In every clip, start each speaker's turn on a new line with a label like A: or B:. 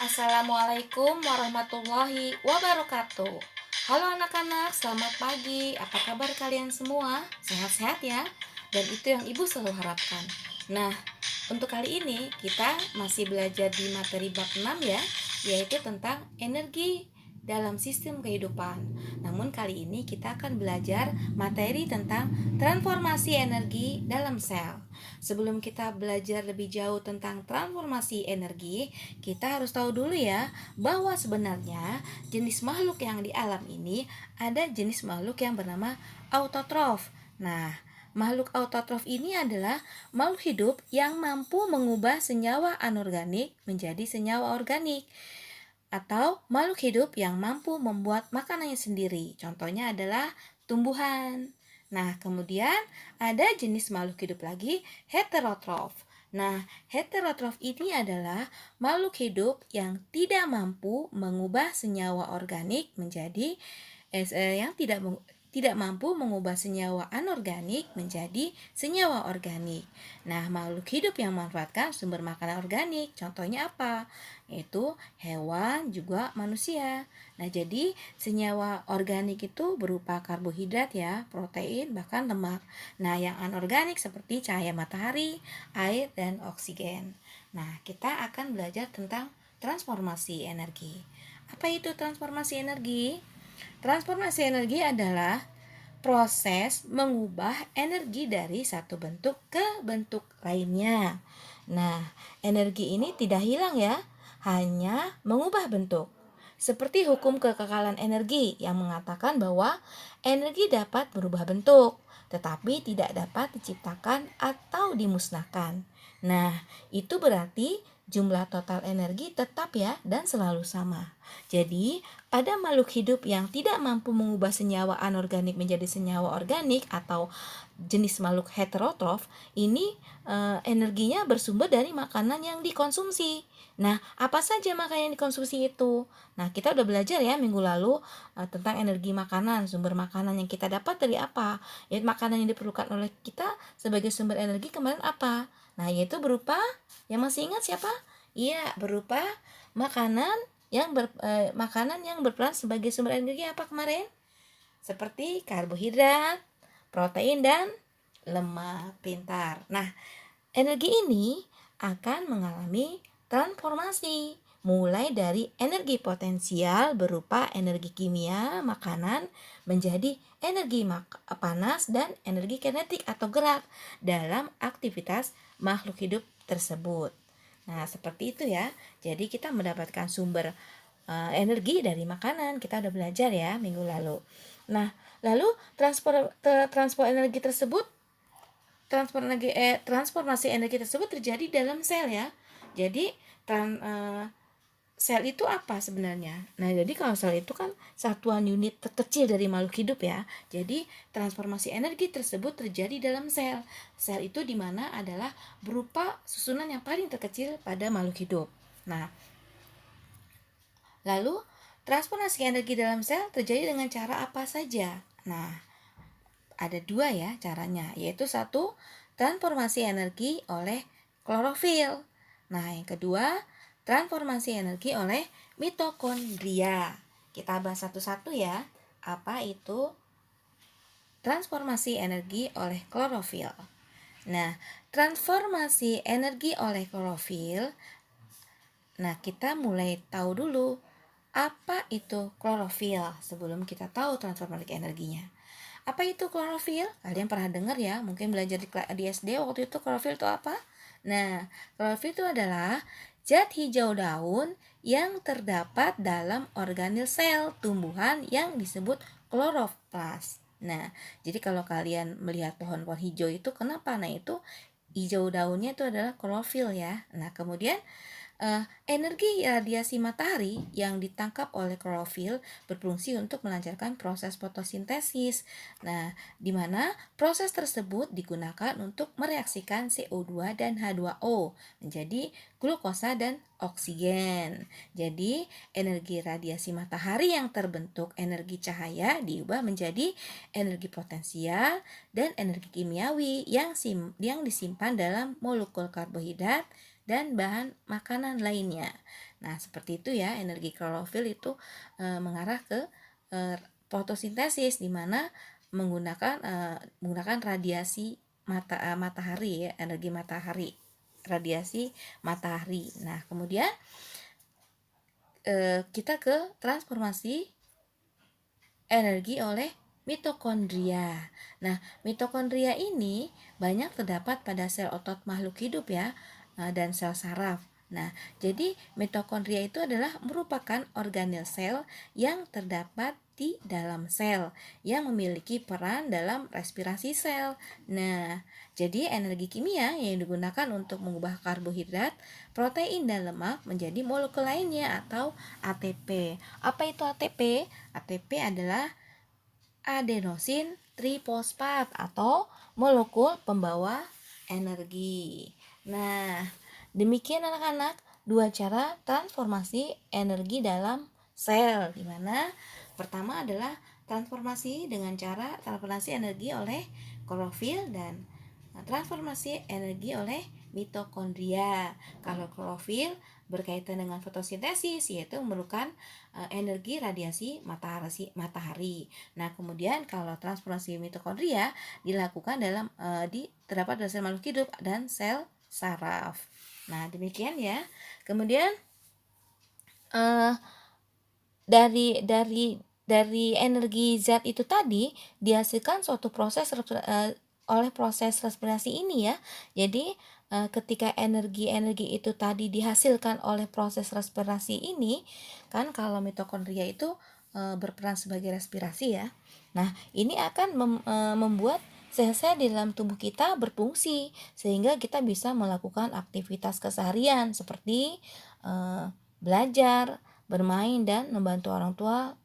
A: Assalamualaikum warahmatullahi wabarakatuh. Halo anak-anak, selamat pagi. Apa kabar kalian semua? Sehat-sehat ya? Dan itu yang ibu selalu harapkan. Nah, untuk kali ini kita masih belajar di materi bab 6 ya, yaitu tentang energi dalam sistem kehidupan. Namun kali ini kita akan belajar materi tentang transformasi energi dalam sel. Sebelum kita belajar lebih jauh tentang transformasi energi, kita harus tahu dulu ya bahwa sebenarnya jenis makhluk yang di alam ini ada jenis makhluk yang bernama autotrof. Nah, makhluk autotrof ini adalah makhluk hidup yang mampu mengubah senyawa anorganik menjadi senyawa organik, atau makhluk hidup yang mampu membuat makanannya sendiri. Contohnya adalah tumbuhan. Nah, kemudian ada jenis makhluk hidup lagi, heterotrof. Nah, heterotrof ini adalah makhluk hidup yang tidak mampu mengubah senyawa organik menjadi yang tidak mampu mengubah senyawa anorganik menjadi senyawa organik. Nah, makhluk hidup yang memanfaatkan sumber makanan organik, contohnya apa? Yaitu hewan juga manusia. Nah, jadi senyawa organik itu berupa karbohidrat ya, protein, bahkan lemak. Nah, yang anorganik seperti cahaya matahari, air, dan oksigen. Nah, kita akan belajar tentang transformasi energi. Apa itu transformasi energi? Transformasi energi adalah proses mengubah energi dari satu bentuk ke bentuk lainnya. Nah, energi ini tidak hilang ya, hanya mengubah bentuk. Seperti hukum kekekalan energi yang mengatakan bahwa energi dapat berubah bentuk, tetapi tidak dapat diciptakan atau dimusnahkan. Nah, itu berarti jumlah total energi tetap ya dan selalu sama. Jadi, pada makhluk hidup yang tidak mampu mengubah senyawa anorganik menjadi senyawa organik atau jenis makhluk heterotrof, ini energinya bersumber dari makanan yang dikonsumsi. Nah, apa saja makanan yang dikonsumsi itu? Nah, kita udah belajar ya minggu lalu tentang energi makanan, sumber makanan yang kita dapat dari apa? Yaitu makanan yang diperlukan oleh kita sebagai sumber energi kemarin apa? Nah, yaitu berupa, yang masih ingat siapa? Iya, berupa makanan makanan yang berperan sebagai sumber energi apa kemarin? Seperti karbohidrat, protein, dan lemak. Pintar. Nah, energi ini akan mengalami transformasi mulai dari energi potensial berupa energi kimia makanan menjadi energi panas dan energi kinetik atau gerak dalam aktivitas makhluk hidup tersebut. Nah, seperti itu ya. Jadi kita mendapatkan sumber energi dari makanan. Kita udah belajar ya minggu lalu. Nah, lalu transfer energi tersebut transformasi energi tersebut terjadi dalam sel ya. Jadi sel itu apa sebenarnya? Nah, jadi kalau sel itu kan satuan unit terkecil dari makhluk hidup ya. Jadi transformasi energi tersebut terjadi dalam sel. Sel itu dimana adalah berupa susunan yang paling terkecil pada makhluk hidup. Nah, lalu transformasi energi dalam sel terjadi dengan cara apa saja? Nah, ada dua ya caranya, yaitu satu, transformasi energi oleh klorofil. Nah, yang kedua, transformasi energi oleh mitokondria. Kita bahas satu-satu ya. Apa itu transformasi energi oleh klorofil? Nah, transformasi energi oleh klorofil. Nah, kita mulai tahu dulu apa itu klorofil sebelum kita tahu transformasi energinya. Apa itu klorofil? Kalian pernah dengar ya, mungkin belajar di SD waktu itu klorofil itu apa? Nah, klorofil itu adalah zat hijau daun yang terdapat dalam organel sel tumbuhan yang disebut kloroplas. Nah, jadi kalau kalian melihat pohon-pohon hijau itu kenapa? Nah, itu hijau daunnya itu adalah klorofil ya. Nah, kemudian energi radiasi matahari yang ditangkap oleh klorofil berfungsi untuk melancarkan proses fotosintesis. Nah, di mana proses tersebut digunakan untuk mereaksikan CO2 dan H2O menjadi glukosa dan oksigen. Jadi, energi radiasi matahari yang terbentuk energi cahaya diubah menjadi energi potensial dan energi kimiawi yang disimpan dalam molekul karbohidrat dan bahan makanan lainnya. Nah, seperti itu ya, energi klorofil itu mengarah ke fotosintesis, di mana menggunakan radiasi matahari ya, energi matahari, radiasi matahari. Nah, kemudian kita ke transformasi energi oleh mitokondria. Nah, mitokondria ini banyak terdapat pada sel otot makhluk hidup ya, dan sel saraf. Nah, jadi mitokondria itu adalah merupakan organel sel yang terdapat di dalam sel yang memiliki peran dalam respirasi sel. Nah, jadi energi kimia yang digunakan untuk mengubah karbohidrat, protein dan lemak menjadi molekul lainnya atau ATP. Apa itu ATP? ATP adalah adenosin trifosfat atau molekul pembawa energi. Nah, demikian anak-anak dua cara transformasi energi dalam sel, di mana pertama adalah transformasi dengan cara transformasi energi oleh klorofil dan transformasi energi oleh mitokondria. Kalau klorofil berkaitan dengan fotosintesis, yaitu memerlukan energi radiasi matahari. Nah, kemudian kalau transformasi mitokondria dilakukan terdapat dalam sel makhluk hidup dan sel saraf. Nah, demikian ya. Kemudian uh, dari energi zat itu tadi dihasilkan suatu proses oleh proses respirasi ini ya. Jadi ketika energi-energi itu tadi dihasilkan oleh proses respirasi ini, kan kalau mitokondria itu berperan sebagai respirasi ya. Nah, ini akan membuat sel-sel di dalam tubuh kita berfungsi sehingga kita bisa melakukan aktivitas keseharian seperti belajar, bermain dan membantu orang tua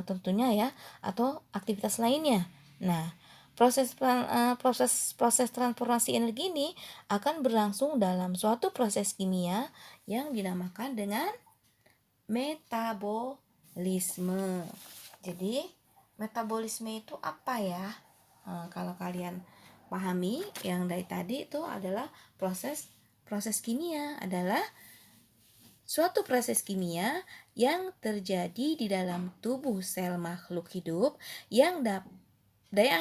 A: tentunya ya, atau aktivitas lainnya. Nah, proses transformasi energi ini akan berlangsung dalam suatu proses kimia yang dinamakan dengan metabolisme. Jadi, metabolisme itu apa ya? Kalau kalian pahami yang dari tadi itu adalah proses kimia adalah suatu proses kimia yang terjadi di dalam tubuh sel makhluk hidup yang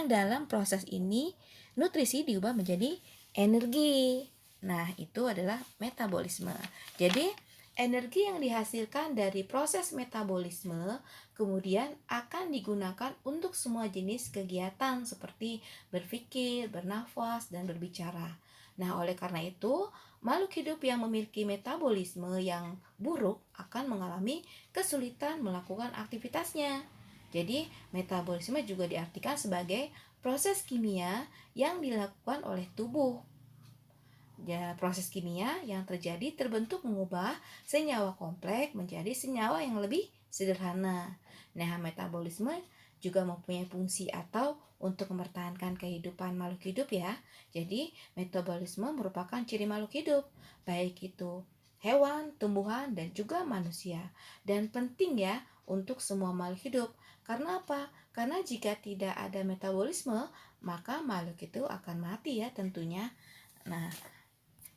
A: dalam proses ini nutrisi diubah menjadi energi. Nah, itu adalah metabolisme. Jadi, energi yang dihasilkan dari proses metabolisme kemudian akan digunakan untuk semua jenis kegiatan seperti berpikir, bernafas, dan berbicara. Nah, oleh karena itu, makhluk hidup yang memiliki metabolisme yang buruk akan mengalami kesulitan melakukan aktivitasnya. Jadi, metabolisme juga diartikan sebagai proses kimia yang dilakukan oleh tubuh. Ya, proses kimia yang terjadi terbentuk mengubah senyawa kompleks menjadi senyawa yang lebih sederhana. Nah, metabolisme juga mempunyai fungsi atau untuk mempertahankan kehidupan makhluk hidup ya. Jadi, metabolisme merupakan ciri makhluk hidup, baik itu hewan, tumbuhan, dan juga manusia. Dan penting ya untuk semua makhluk hidup. Karena apa? Karena jika tidak ada metabolisme, maka makhluk itu akan mati ya tentunya. Nah,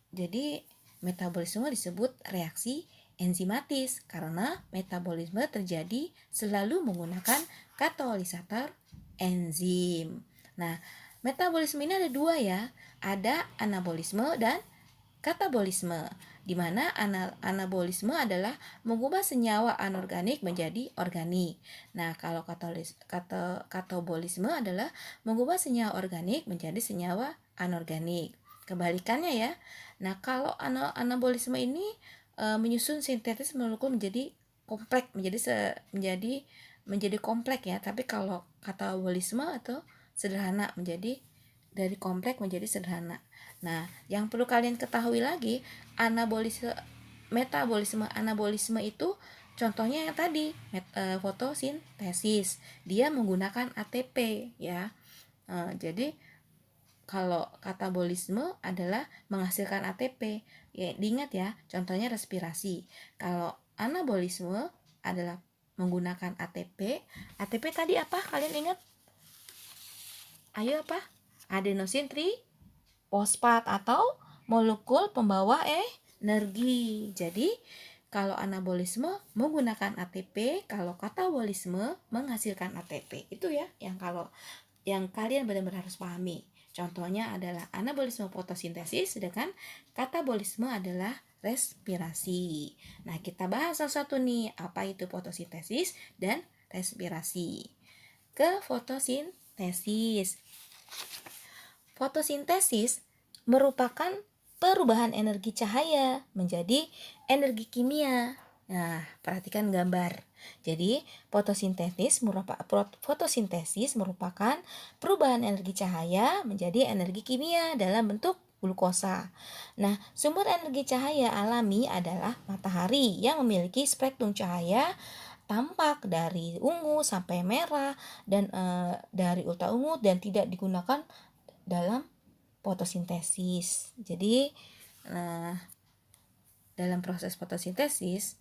A: jadi metabolisme disebut reaksi enzimatis karena metabolisme terjadi selalu menggunakan katalisator enzim. Nah, metabolisme ini ada dua ya, ada anabolisme dan katabolisme, di mana anabolisme adalah mengubah senyawa anorganik menjadi organik. Nah, kalau katabolisme adalah mengubah senyawa organik menjadi senyawa anorganik. Kebalikannya ya. Nah, kalau anabolisme ini menyusun sintetis molekul menjadi kompleks, menjadi kompleks ya. Tapi kalau katabolisme atau sederhana, menjadi dari kompleks menjadi sederhana. Nah, yang perlu kalian ketahui lagi, metabolisme anabolisme itu contohnya yang tadi, fotosintesis. Dia menggunakan ATP ya. Jadi kalau katabolisme adalah menghasilkan ATP. Ya, diingat ya, contohnya respirasi. Kalau anabolisme adalah menggunakan ATP. ATP tadi apa? Kalian ingat? Ayo apa? Adenosin trifosfat atau molekul pembawa energi. Jadi, kalau anabolisme menggunakan ATP, kalau katabolisme menghasilkan ATP. Itu ya yang kalian benar-benar harus pahami. Contohnya adalah anabolisme fotosintesis, sedangkan katabolisme adalah respirasi. Nah, kita bahas satu-satu nih, apa itu fotosintesis dan respirasi. Ke fotosintesis. Fotosintesis merupakan perubahan energi cahaya menjadi energi kimia. Nah, perhatikan gambar. Jadi, fotosintesis merupakan perubahan energi cahaya menjadi energi kimia dalam bentuk glukosa. Nah, sumber energi cahaya alami adalah matahari yang memiliki spektrum cahaya tampak dari ungu sampai merah dan dari ultra ungu dan tidak digunakan dalam fotosintesis. Jadi, dalam proses fotosintesis,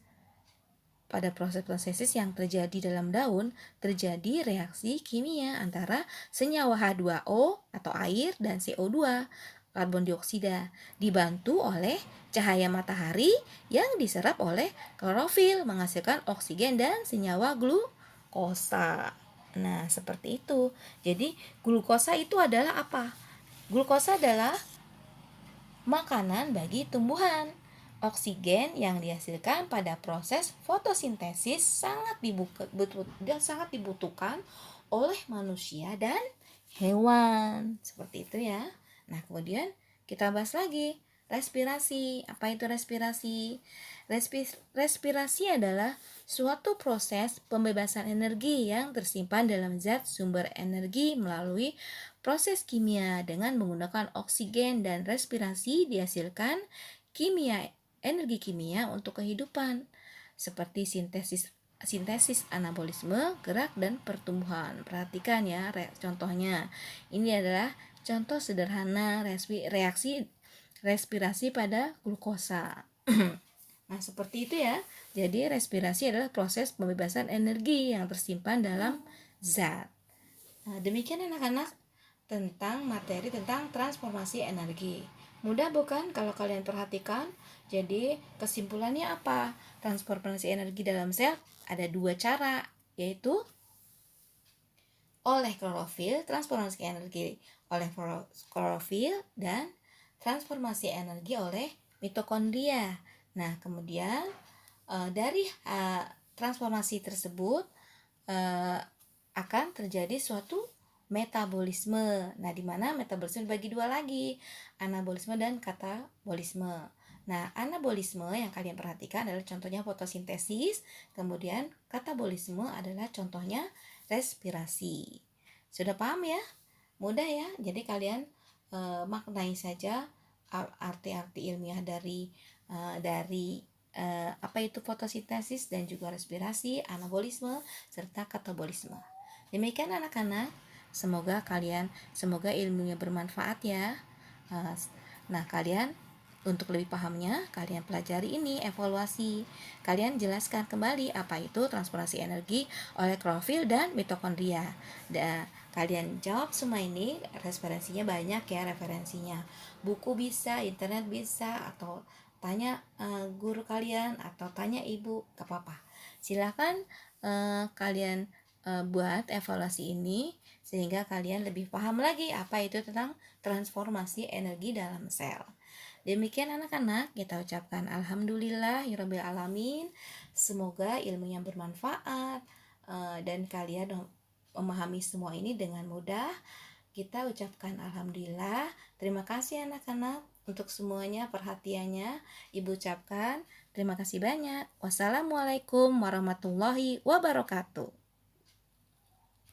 A: pada proses fotosintesis yang terjadi dalam daun, terjadi reaksi kimia antara senyawa H2O atau air dan CO2, karbon dioksida, dibantu oleh cahaya matahari yang diserap oleh klorofil menghasilkan oksigen dan senyawa glukosa. Nah, seperti itu. Jadi, glukosa itu adalah apa? Glukosa adalah makanan bagi tumbuhan. Oksigen yang dihasilkan pada proses fotosintesis sangat dibutuhkan oleh manusia dan hewan. Seperti itu ya. Nah, kemudian kita bahas lagi respirasi. Apa itu respirasi? Respirasi adalah suatu proses pembebasan energi yang tersimpan dalam zat sumber energi melalui proses kimia dengan menggunakan oksigen, dan respirasi dihasilkan energi kimia untuk kehidupan seperti sintesis anabolisme, gerak, dan pertumbuhan. Perhatikan ya contohnya. Ini adalah contoh sederhana reaksi respirasi pada glukosa. Nah, seperti itu ya. Jadi respirasi adalah proses pembebasan energi yang tersimpan dalam zat. Nah, demikian anak-anak tentang materi tentang transformasi energi. Mudah bukan kalau kalian perhatikan? Jadi kesimpulannya apa? Transformasi energi dalam sel ada dua cara, yaitu oleh klorofil, transformasi energi oleh klorofil, dan transformasi energi oleh mitokondria. Nah, kemudian dari transformasi tersebut akan terjadi suatu metabolisme. Nah, di mana metabolisme dibagi dua lagi, anabolisme dan katabolisme. Nah, anabolisme yang kalian perhatikan adalah contohnya fotosintesis, kemudian katabolisme adalah contohnya respirasi. Sudah paham ya? Mudah ya. Jadi kalian maknai saja arti-arti ilmiah dari apa itu fotosintesis dan juga respirasi, anabolisme, serta katabolisme. Demikian anak-anak, semoga ilmunya bermanfaat ya. Nah, kalian untuk lebih pahamnya, kalian pelajari ini, evaluasi. Kalian jelaskan kembali apa itu transformasi energi oleh klorofil dan mitokondria. Dan kalian jawab semua ini, referensinya banyak ya, referensinya. Buku bisa, internet bisa, atau tanya guru kalian, atau tanya ibu, gak apa-apa. Silakan kalian buat evaluasi ini sehingga kalian lebih paham lagi apa itu tentang transformasi energi dalam sel. Demikian anak-anak, kita ucapkan alhamdulillahirabbil alamin. Semoga ilmunya bermanfaat dan kalian memahami semua ini dengan mudah. Kita ucapkan alhamdulillah. Terima kasih anak-anak untuk semuanya perhatiannya. Ibu ucapkan terima kasih banyak. Wassalamualaikum warahmatullahi wabarakatuh.